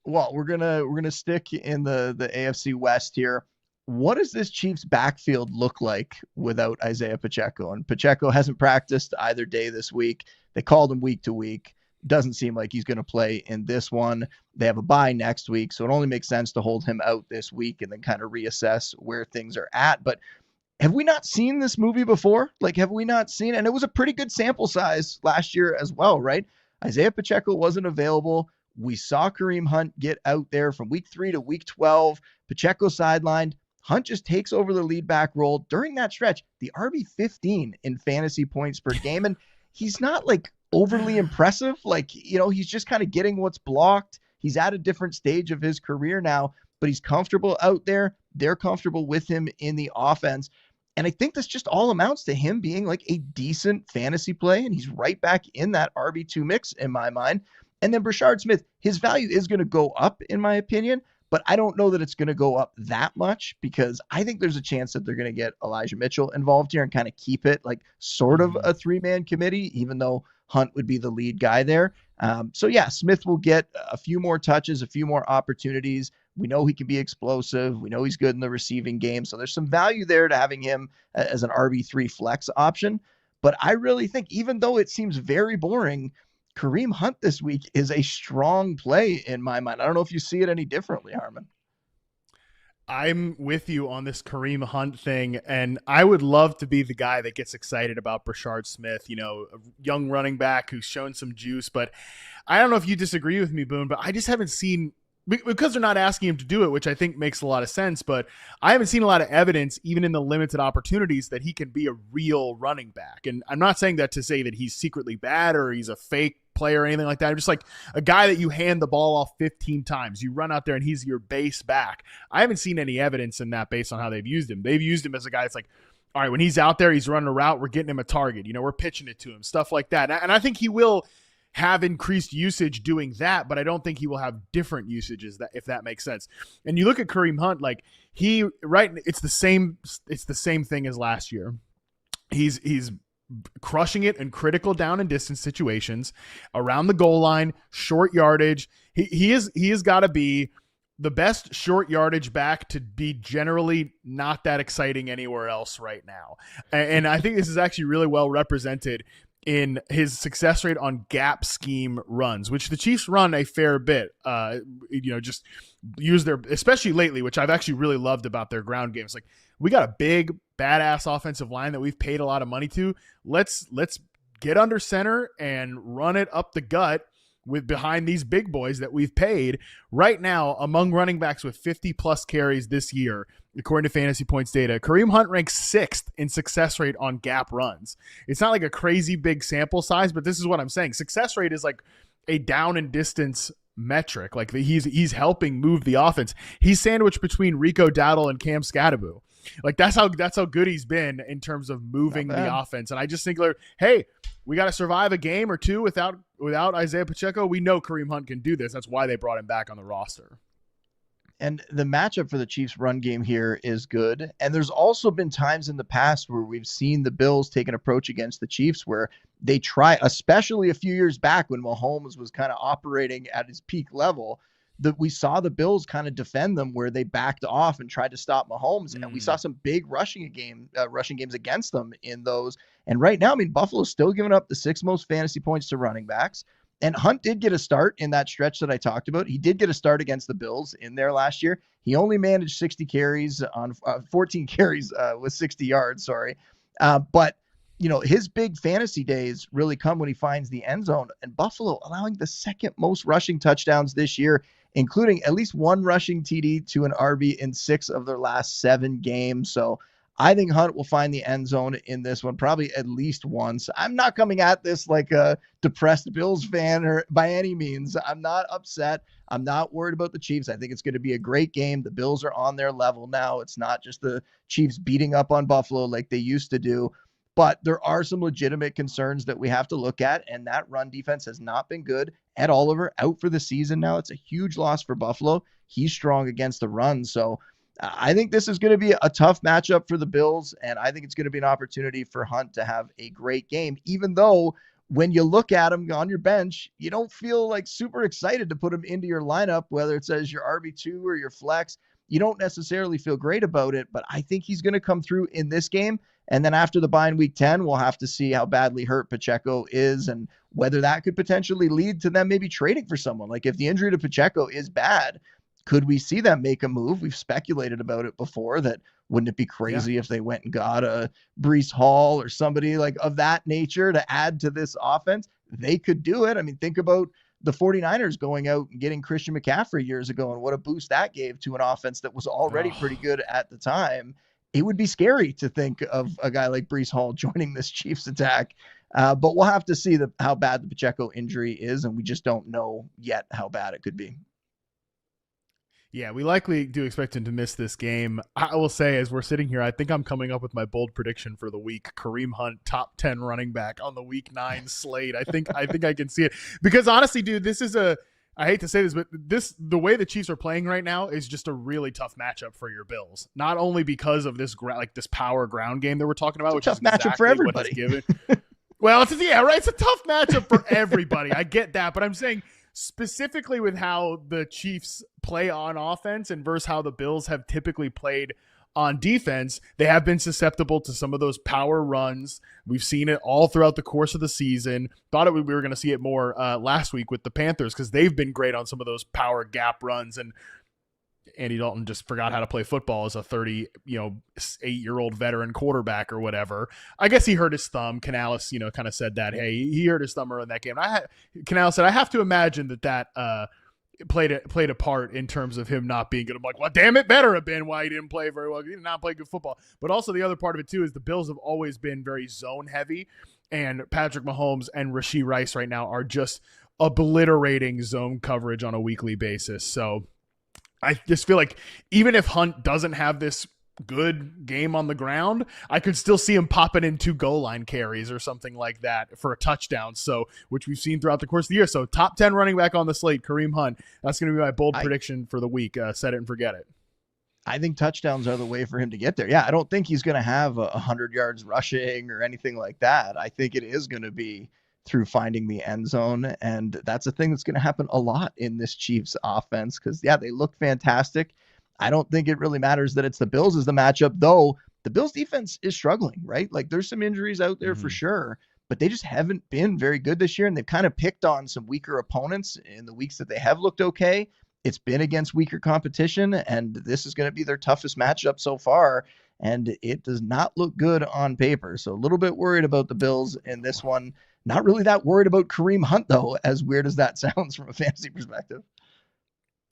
Well, we're gonna stick in the AFC West here. What does this Chiefs backfield look like without Isaiah Pacheco? And Pacheco hasn't practiced either day this week. They called him week to week. Doesn't seem like he's going to play in this one. They have a bye next week, so it only makes sense to hold him out this week and then kind of reassess where things are at. But have we not seen this movie before? Like, have we not seen? And it was a pretty good sample size last year as well, right? Isaiah Pacheco wasn't available. We saw Kareem Hunt get out there from week 3 to week 12. Pacheco sidelined. Hunt just takes over the lead back role during that stretch. The RB15 in fantasy points per game. And he's not like overly impressive. Like, he's just kind of getting what's blocked. He's at a different stage of his career now, but he's comfortable out there. They're comfortable with him in the offense. And I think this just all amounts to him being like a decent fantasy play. And he's right back in that RB2 mix in my mind. And then Brashard Smith, his value is going to go up in my opinion, but I don't know that it's going to go up that much because I think there's a chance that they're going to get Elijah Mitchell involved here and kind of keep it like sort of a 3-man committee, even though Hunt would be the lead guy there. So yeah, Smith will get a few more touches, a few more opportunities. We know he can be explosive. We know he's good in the receiving game. So there's some value there to having him as an RB3 flex option. But I really think, even though it seems very boring, Kareem Hunt this week is a strong play in my mind. I don't know if you see it any differently, Harmon. I'm with you on this Kareem Hunt thing, and I would love to be the guy that gets excited about Brashard Smith, a young running back who's shown some juice. But I don't know if you disagree with me, Boone, but I just haven't seen, because they're not asking him to do it, which I think makes a lot of sense, but I haven't seen a lot of evidence, even in the limited opportunities, that he can be a real running back. And I'm not saying that to say that he's secretly bad or he's a fake player or anything like that. I'm just like a guy that you hand the ball off 15 times. You run out there and he's your base back. I haven't seen any evidence in that based on how they've used him. They've used him as a guy that's like, all right, when he's out there, he's running a route, we're getting him a target. We're pitching it to him, stuff like that. And I think he will have increased usage doing that, but I don't think he will have different usages, that if that makes sense. And you look at Kareem Hunt, like it's the same thing as last year. He's crushing it in critical down and distance situations, around the goal line, short yardage. He has got to be the best short yardage back to be generally not that exciting anywhere else right now. And I think this is actually really well represented in his success rate on gap scheme runs, which the Chiefs run a fair bit. Just use their, especially lately, which I've actually really loved about their ground games. Like, we got a big badass offensive line that we've paid a lot of money to. Let's get under center and run it up the gut with behind these big boys that we've paid. Right now, among running backs with 50 plus carries this year, according to Fantasy Points data, Kareem Hunt ranks 6th in success rate on gap runs. It's not like a crazy big sample size, but this is what I'm saying. Success rate is like a down and distance metric. Like, he's helping move the offense. He's sandwiched between Rico Dowdle and Cam Scatterbo. Like, that's how good he's been in terms of moving the offense. And I just think, hey, we got to survive a game or two without Isaiah Pacheco. We know Kareem Hunt can do this. That's why they brought him back on the roster. And the matchup for the Chiefs run game here is good. And there's also been times in the past where we've seen the Bills take an approach against the Chiefs where they try, especially a few years back when Mahomes was kind of operating at his peak level, that we saw the Bills kind of defend them where they backed off and tried to stop Mahomes. And we saw some big rushing games against them in those. And right now, Buffalo's still giving up the 6th most fantasy points to running backs. And Hunt did get a start in that stretch that I talked about. He did get a start against the Bills in there last year. He only managed 60 carries on 14 carries with 60 yards. Sorry. But his big fantasy days really come when he finds the end zone, and Buffalo allowing the 2nd most rushing touchdowns this year, including at least 1 rushing TD to an RB in 6 of their last 7 games. So I think Hunt will find the end zone in this one, probably at least once. I'm not coming at this like a depressed Bills fan or by any means. I'm not upset. I'm not worried about the Chiefs. I think it's going to be a great game. The Bills are on their level now. It's not just the Chiefs beating up on Buffalo like they used to do. But there are some legitimate concerns that we have to look at, and that run defense has not been good. Ed Oliver out for the season now. It's a huge loss for Buffalo. He's strong against the run. So I think this is going to be a tough matchup for the Bills, and I think it's going to be an opportunity for Hunt to have a great game, even though when you look at him on your bench, you don't feel like super excited to put him into your lineup, whether it's as your RB2 or your flex. You don't necessarily feel great about it, but I think he's going to come through in this game. And then after the bye in week 10, we'll have to see how badly hurt Pacheco is and whether that could potentially lead to them maybe trading for someone. Like if the injury to Pacheco is bad, could we see them make a move? We've speculated about it before that wouldn't it be crazy if they went and got a Breece Hall or somebody like of that nature to add to this offense? They could do it. I mean, think about the 49ers going out and getting Christian McCaffrey years ago and what a boost that gave to an offense that was already pretty good at the time. It would be scary to think of a guy like Breece Hall joining this Chiefs attack. But we'll have to see how bad the Pacheco injury is, and we just don't know yet how bad it could be. Yeah, we likely do expect him to miss this game. I will say, as we're sitting here, I think I'm coming up with my bold prediction for the week. Kareem Hunt, top 10 running back on the week 9 slate. I think I can see it. Because honestly, dude, this is I hate to say this, but the way the Chiefs are playing right now is just a really tough matchup for your Bills. Not only because of this this power ground game that we're talking about, which is tough matchup for everybody. Well, it's a tough matchup for everybody. I get that, but I'm saying specifically with how the Chiefs play on offense and versus how the Bills have typically played on defense, they have been susceptible to some of those power runs. We've seen it all throughout the course of the season. Thought we were going to see it more last week with the Panthers because they've been great on some of those power gap runs. And Andy Dalton just forgot how to play football as a 8-year-old veteran quarterback or whatever. I guess he hurt his thumb. Canales, kind of said that. Hey, he hurt his thumb in that game. Canales said, I have to imagine that played a part in terms of him not being good. I'm like, well, damn, it better have been why he didn't play very well. He did not play good football. But also the other part of it too is the Bills have always been very zone heavy, and Patrick Mahomes and Rashee Rice right now are just obliterating zone coverage on a weekly basis. So I just feel like even if Hunt doesn't have this good game on the ground, I could still see him popping in 2 goal line carries or something like that for a touchdown. So, which we've seen throughout the course of the year. So top 10 running back on the slate, Kareem Hunt. That's going to be my bold prediction for the week. Set it and forget it. I think touchdowns are the way for him to get there. Yeah, I don't think he's going to have 100 yards rushing or anything like that. I think it is going to be through finding the end zone. And that's a thing that's going to happen a lot in this Chiefs offense because, they look fantastic. I don't think it really matters that it's the Bills as the matchup, though the Bills defense is struggling, right? Like there's some injuries out there for sure, but they just haven't been very good this year. And they've kind of picked on some weaker opponents in the weeks that they have looked okay. It's been against weaker competition, and this is going to be their toughest matchup so far. And it does not look good on paper. So a little bit worried about the Bills in this one. Not really that worried about Kareem Hunt, though, as weird as that sounds from a fantasy perspective.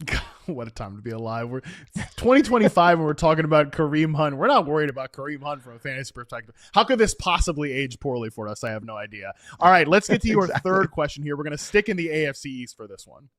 God, what a time to be alive. We're 2025 and we're talking about Kareem Hunt. We're not worried about Kareem Hunt from a fantasy perspective. How could this possibly age poorly for us? I have no idea. All right, let's get to your third question here. We're going to stick in the AFC East for this one.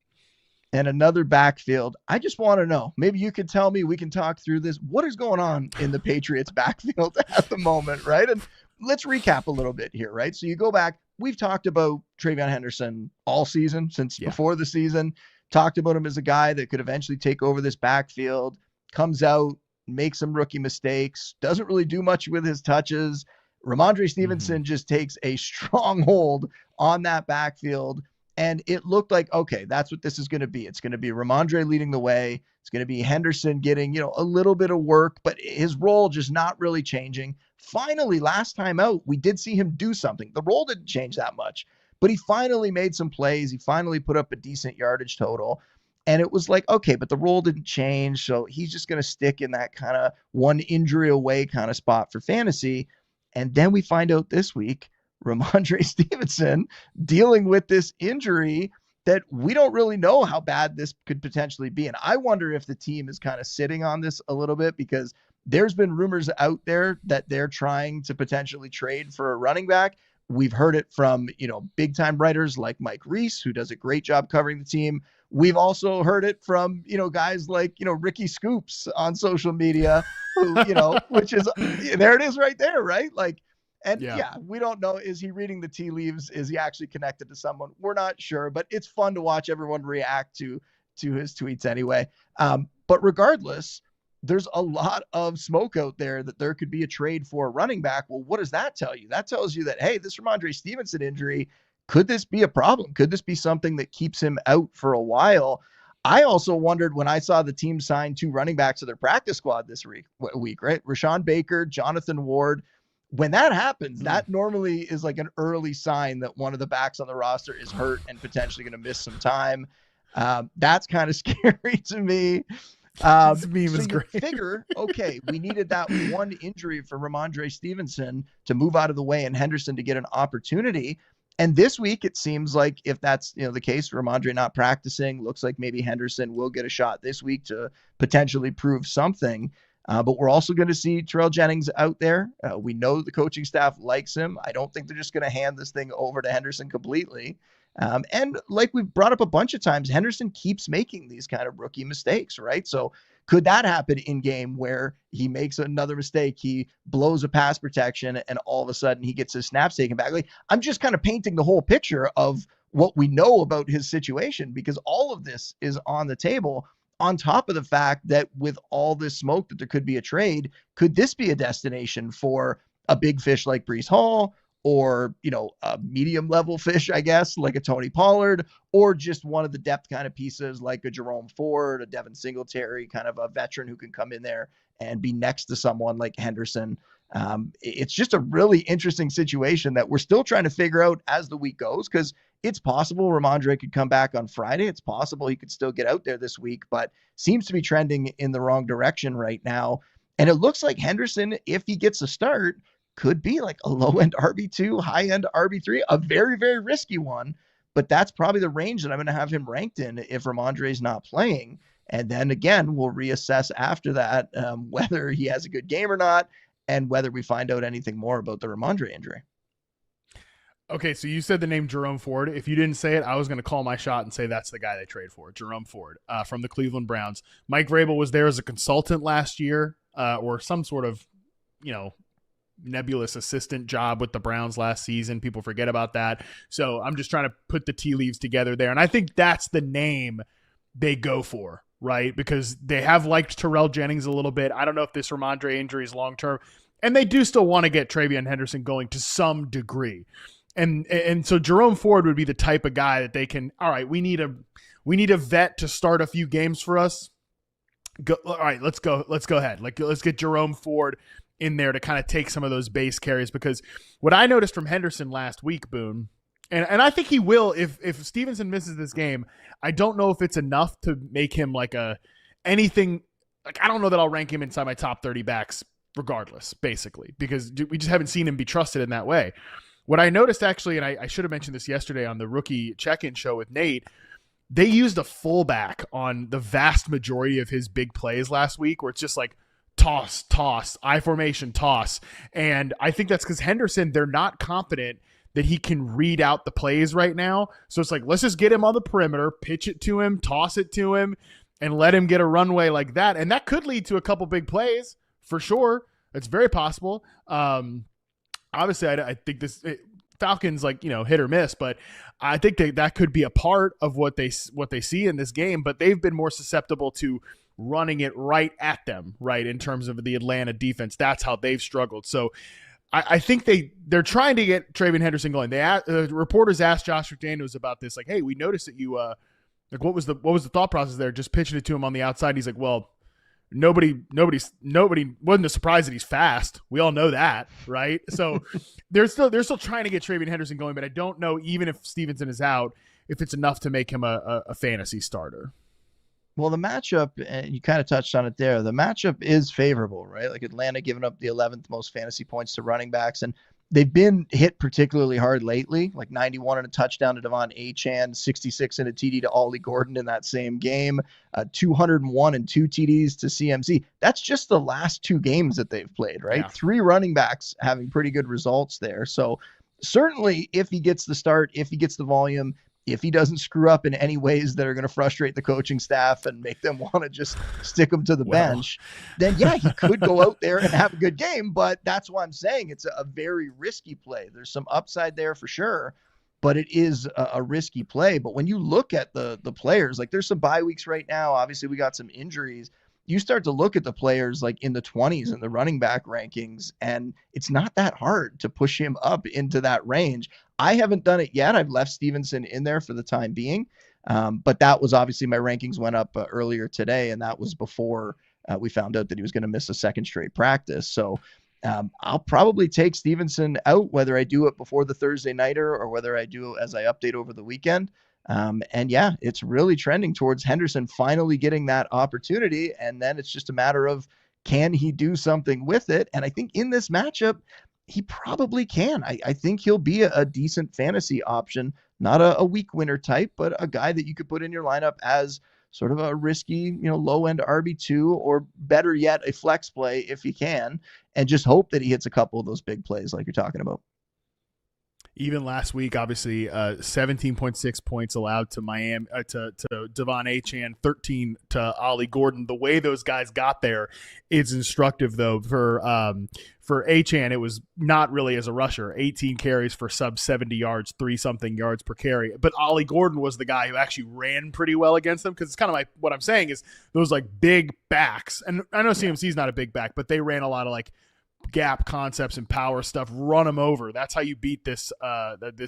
And another backfield. I just want to know, maybe you could tell me, we can talk through this. What is going on in the Patriots backfield at the moment, right? And let's recap a little bit here, right? So you go back, we've talked about TreVeyon Henderson all season since before the season. Talked about him as a guy that could eventually take over this backfield, comes out, makes some rookie mistakes, doesn't really do much with his touches. Ramondre Stevenson just takes a strong hold on that backfield. And it looked like, okay, that's what this is going to be. It's going to be Ramondre leading the way. It's going to be Henderson getting, a little bit of work, but his role just not really changing. Finally, last time out, we did see him do something. The role didn't change that much. But he finally made some plays. He finally put up a decent yardage total. And it was like, okay, but the role didn't change. So he's just going to stick in that kind of one injury away kind of spot for fantasy. And then we find out this week, Ramondre Stevenson dealing with this injury that we don't really know how bad this could potentially be. And I wonder if the team is kind of sitting on this a little bit because there's been rumors out there that they're trying to potentially trade for a running back. We've heard it from, big time writers like Mike Reese, who does a great job covering the team. We've also heard it from, guys like, Ricky Scoops on social media, who, which is, there it is right there, right? Like, and we don't know. Is he reading the tea leaves? Is he actually connected to someone? We're not sure, but it's fun to watch everyone react to his tweets anyway. But regardless, there's a lot of smoke out there that there could be a trade for a running back. Well, what does that tell you? That tells you that, hey, this Ramondre Stevenson injury Could this be a problem? Could this be something that keeps him out for a while? I also wondered when I saw the team sign 2 running backs to their practice squad this week, right? Rashawn Baker, Jonathan Ward. When that happens, that normally is like an early sign that one of the backs on the roster is hurt and potentially going to miss some time. That's kind of scary to me. This meme is great. Figure, okay, we needed that one injury for Ramondre Stevenson to move out of the way and Henderson to get an opportunity. And this week, it seems like if that's the case, Ramondre not practicing, looks like maybe Henderson will get a shot this week to potentially prove something. But we're also going to see Terrell Jennings out there. We know the coaching staff likes him. I don't think they're just going to hand this thing over to Henderson completely. And like we've brought up a bunch of times, Henderson keeps making these kind of rookie mistakes, right? So could that happen in game where he makes another mistake, he blows a pass protection, and all of a sudden he gets his snaps taken back? Like, I'm just kind of painting the whole picture of what we know about his situation, because all of this is on the table, on top of the fact that with all this smoke that there could be a trade. Could this be a destination for a big fish like Breece Hall, or, a medium level fish, I guess, like a Tony Pollard, or just one of the depth kind of pieces like a Jerome Ford, a Devin Singletary, kind of a veteran who can come in there and be next to someone like Henderson? It's just a really interesting situation that we're still trying to figure out as the week goes, because it's possible Ramondre could come back on Friday. It's possible he could still get out there this week, but seems to be trending in the wrong direction right now. And it looks like Henderson, if he gets a start, could be like a low-end RB2, high-end RB3, a very, very risky one. But that's probably the range that I'm going to have him ranked in if Ramondre is not playing. And then again, we'll reassess after that whether he has a good game or not, and whether we find out anything more about the Ramondre injury. Okay, so you said the name Jerome Ford. If you didn't say it, I was going to call my shot and say that's the guy they trade for, Jerome Ford, from the Cleveland Browns. Mike Vrabel was there as a consultant last year, or some sort of, nebulous assistant job with the Browns last season. People forget about that. So I'm just trying to put the tea leaves together there. And I think that's the name they go for, right? Because they have liked Terrell Jennings a little bit. I don't know if this Ramondre injury is long-term, and they do still want to get TreVeyon Henderson going to some degree. And so Jerome Ford would be the type of guy that they can, all right, we need a vet to start a few games for us. All right, let's go ahead. Let's get Jerome Ford in there to kind of take some of those base carries, because what I noticed from Henderson last week, Boone, and I think he will if Stevenson misses this game. I don't know if it's enough to make him anything. Like, I don't know that I'll rank him inside my top 30 backs regardless, basically, because we just haven't seen him be trusted in that way. What I noticed actually, and I should have mentioned this yesterday on the rookie check-in show with Nate, they used a fullback on the vast majority of his big plays last week, where it's just like toss, I formation, toss. And I think that's because Henderson, they're not confident that he can read out the plays right now. So it's like, let's just get him on the perimeter, pitch it to him, toss it to him, and let him get a runway like that. And that could lead to a couple big plays for sure. It's very possible. Obviously, I think Falcons hit or miss, but I think that could be a part of what they see in this game. But they've been more susceptible to running it right at them, right, in terms of the Atlanta defense. That's how they've struggled. So I think they're trying to get TreVeyon Henderson going. Reporters asked Josh McDaniels about this, like, hey, we noticed that you what was the thought process there, just pitching it to him on the outside? He's like, well, nobody wasn't a surprise that he's fast. We all know that, right? So they're still trying to get TreVeyon Henderson going, but I don't know, even if Stevenson is out, if it's enough to make him a fantasy starter. Well, the matchup, and you kind of touched on it there, the matchup is favorable, right? Like, Atlanta giving up the 11th most fantasy points to running backs, and they've been hit particularly hard lately, like 91 and a touchdown to Devon Achane, 66 and a TD to Ollie Gordon in that same game, 201 and 2 TDs to CMC. That's just the last 2 games that they've played, right? Yeah. 3 running backs having pretty good results there. So certainly if he gets the start, if he gets the volume, if he doesn't screw up in any ways that are going to frustrate the coaching staff and make them want to just stick him to the bench, then yeah, he could go out there and have a good game. But that's why I'm saying it's a very risky play. There's some upside there for sure, but it is a risky play. But when you look at the players, like, there's some bye weeks right now. Obviously, we got some injuries. you start to look at the players like in the 20s in the running back rankings, and it's not that hard to push him up into that range. I haven't done it yet. I've left Stevenson in there for the time being. But that was obviously my rankings went up earlier today, and that was before we found out that he was going to miss a second straight practice. So I'll probably take Stevenson out, whether I do it before the Thursday nighter or whether I do it as I update over the weekend. And yeah, it's really trending towards Henderson finally getting that opportunity. And then it's just a matter of, can he do something with it? And I think in this matchup, he probably can. I think he'll be a decent fantasy option, not a week winner type, but a guy that you could put in your lineup as sort of a risky, low end RB2, or better yet, a flex play if you can, and just hope that he hits a couple of those big plays like you're talking about. Even last week, obviously, 17.6 points allowed to Miami, to Devon Achane, 13 to Ollie Gordon. The way those guys got there is instructive, though. For Achane, it was not really as a rusher. 18 carries for sub 70 yards, 3-something yards per carry. But Ollie Gordon was the guy who actually ran pretty well against them, because it's kind of like what I'm saying is those like big backs. And I know CMC's not a big back, but they ran a lot of like gap concepts and power stuff, run them over. That's how you beat this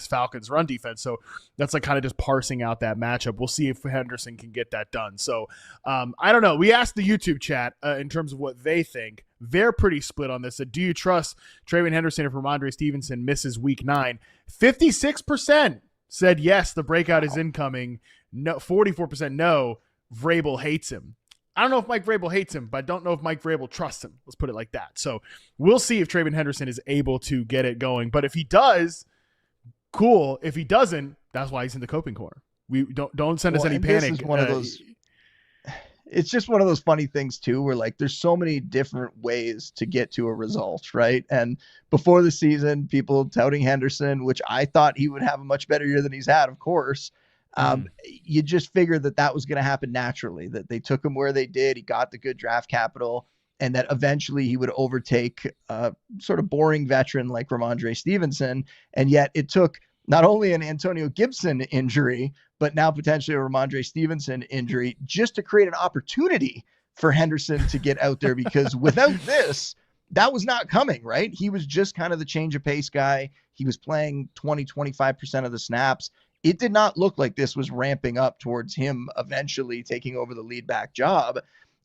Falcons run defense. So that's like kind of just parsing out that matchup. We'll see if Henderson can get that done. So I don't know. We asked the YouTube chat in terms of what they think. They're pretty split on this. So do you trust TreVeyon Henderson if Ramondre Stevenson misses week 9? 56% said yes, the breakout is incoming. No, 44% no, Vrabel hates him. I don't know if Mike Vrabel hates him, but I don't know if Mike Vrabel trusts him. Let's put it like that. So we'll see if TreVeyon Henderson is able to get it going. But if he does, cool. If he doesn't, that's why he's in the coping corner. We don't send us any panic. This is one of those. It's just one of those funny things too, where like there's so many different ways to get to a result, right? And before the season, people touting Henderson, which I thought he would have a much better year than he's had, of course. You just figured that was going to happen naturally, that they took him where they did. He got the good draft capital, and that eventually he would overtake a sort of boring veteran like Ramondre Stevenson. And yet it took not only an Antonio Gibson injury, but now potentially a Ramondre Stevenson injury just to create an opportunity for Henderson to get out there, because without this, that was not coming, right? He was just kind of the change of pace guy. He was playing 20-25% of the snaps. It did not look like this was ramping up towards him eventually taking over the lead back job.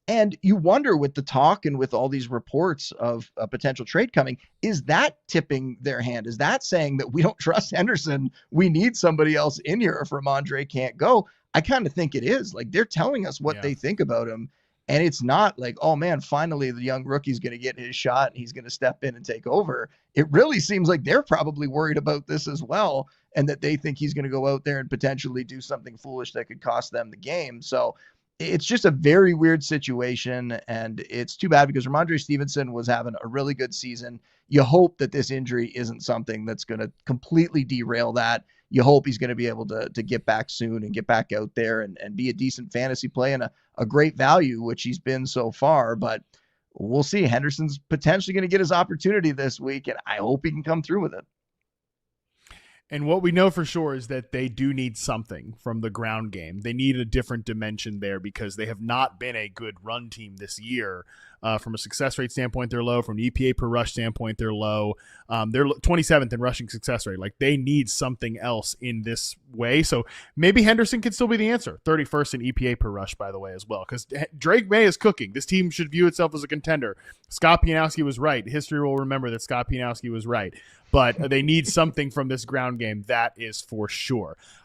And you wonder, with the talk and with all these reports of a potential trade coming, is that tipping their hand? Is that saying that we don't trust Henderson? We need somebody else in here if Ramondre can't go? I kind of think it is. Like, they're telling us what they think about him. And it's not like, oh man, finally the young rookie's going to get his shot and he's going to step in and take over. It really seems like they're probably worried about this as well, and that they think he's going to go out there and potentially do something foolish that could cost them the game. So it's just a very weird situation, and it's too bad because Ramondre Stevenson was having a really good season. You hope that this injury isn't something that's going to completely derail that. You hope he's going to be able to get back soon and get back out there and be a decent fantasy play and a great value, which he's been so far. But we'll see. Henderson's potentially going to get his opportunity this week, and I hope he can come through with it. And what we know for sure is that they do need something from the ground game. They need a different dimension there because they have not been a good run team this year. From a success rate standpoint, they're low. From an EPA per rush standpoint, they're low. They're 27th in rushing success rate. Like, they need something else in this way. So maybe Henderson could still be the answer. 31st in EPA per rush, by the way, as well. Because Drake May is cooking. This team should view itself as a contender. Scott Pianowski was right. History will remember that Scott Pianowski was right. But they need something from this ground game. That is for sure.